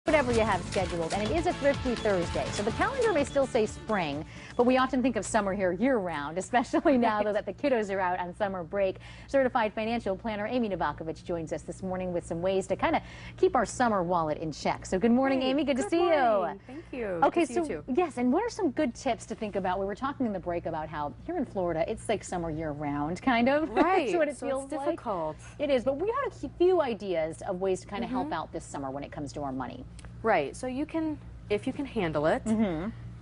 whatever you have scheduled, and it is a Thrifty Thursday, so the calendar may still say spring, but we often think of summer here year-round, especially now that the kiddos are out on summer break. Certified financial planner Amy Novakovic joins us this morning with some ways to kind of keep our summer wallet in check. So good morning, Amy. Good to see you. Thank you. Okay, good to see you too. Yes, and what are some good tips to think about? We were talking in the break about how here in Florida, it's like summer year-round, kind of. Right. That's what it so feels it's difficult. like. It is, but we had a few ideas of ways to kind of help out this summer when it comes to our money. Right. So you can, if you can handle it,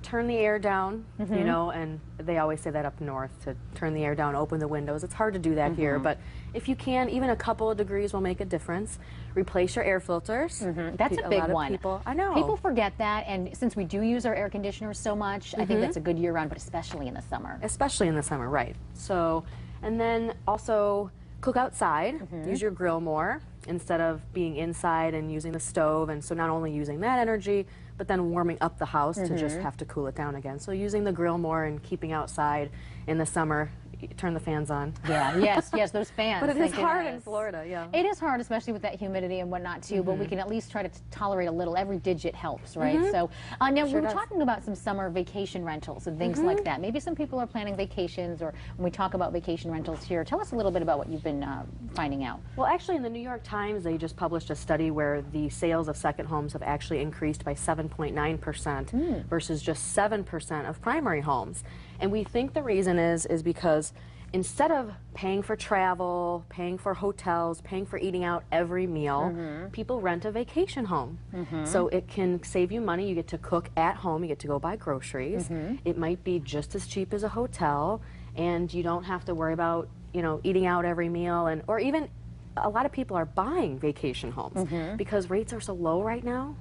turn the air down, you know, and they always say that up north, to turn the air down, open the windows. It's hard to do that here, but if you can, even a couple of degrees will make a difference. Replace your air filters. That's a big one. People, I know. People forget that, and since we do use our air conditioners so much, I think that's a good year-round, but especially in the summer. Especially in the summer, right. So, and then also cook outside, use your grill more instead of being inside and using the stove, and so not only using that energy, but then warming up the house to just have to cool it down again. So using the grill more and keeping outside in the summer. Turn the fans on. Yeah, yes, those fans. But it is hard in Florida, yeah. It is hard, especially with that humidity and whatnot, too, but we can at least try to tolerate a little. Every digit helps, right? So now we were talking about some summer vacation rentals and things like that. Maybe some people are planning vacations, or when we talk about vacation rentals here, tell us a little bit about what you've been finding out. Well, actually, in the New York Times, they just published a study where the sales of second homes have actually increased by 7.9% versus just 7% of primary homes. And we think the reason is because instead of paying for travel, paying for hotels, paying for eating out every meal, people rent a vacation home. So it can save you money. You get to cook at home. You get to go buy groceries. It might be just as cheap as a hotel, and you don't have to worry about, you know, eating out every meal, and or even a lot of people are buying vacation homes because rates are so low right now.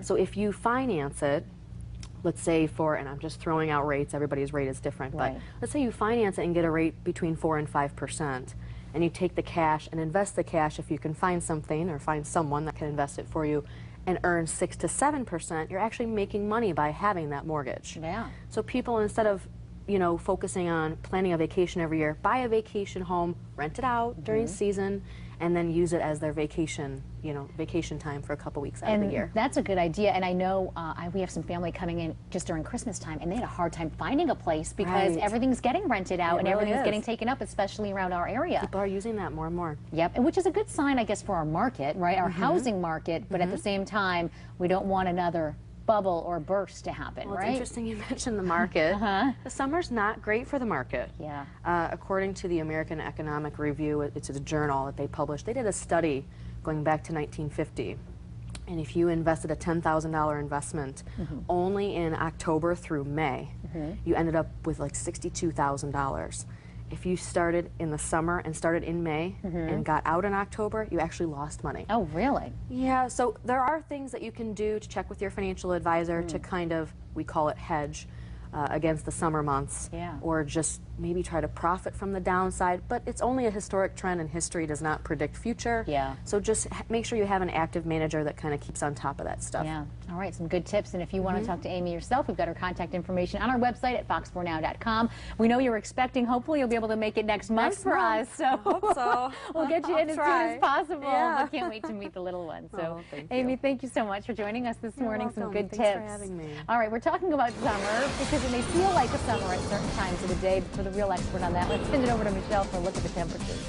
So if you finance it, let's say and I'm just throwing out rates, everybody's rate is different, but let's say you finance it and get a rate between 4 and 5%, and you take the cash and invest the cash if you can find something or find someone that can invest it for you and earn 6 to 7%, you're actually making money by having that mortgage. Yeah. So people, instead of, you know, focusing on planning a vacation every year, buy a vacation home, rent it out during season, and then use it as their vacation, you know, vacation time for a couple weeks out of the year. That's a good idea. And I know we have some family coming in just during Christmas time, and they had a hard time finding a place because everything's getting rented out and everything's getting taken up, especially around our area. People are using that more and more. Yep, and which is a good sign, I guess, for our market, right? Our housing market, but at the same time, we don't want another bubble or burst to happen, well, right? It's interesting you mentioned the market. The summer's not great for the market. Yeah. According to the American Economic Review, it's a journal that they published. They did a study going back to 1950. And if you invested a $10,000 investment only in October through May, you ended up with like $62,000. If you started in the summer and started in May and got out in October, you actually lost money. Oh, really? Yeah, so there are things that you can do to check with your financial advisor to kind of, we call it hedge, against the summer months, or just maybe try to profit from the downside, but it's only a historic trend, and history does not predict future. So just make sure you have an active manager that kind of keeps on top of that stuff. Yeah. All right, some good tips. And if you want to talk to Amy yourself, we've got her contact information on our website at fox4now.com. We know you're expecting, hopefully you'll be able to make it next month for us. So, I hope so. We'll get you in as soon as possible. I can't wait to meet the little one. So, Amy, thank you so much for joining us this morning. Some good tips. Thanks for having me. All right, we're talking about summer because it may feel like a summer at certain times of the day, but for the real expert on that, let's send it over to Michelle for a look at the temperatures.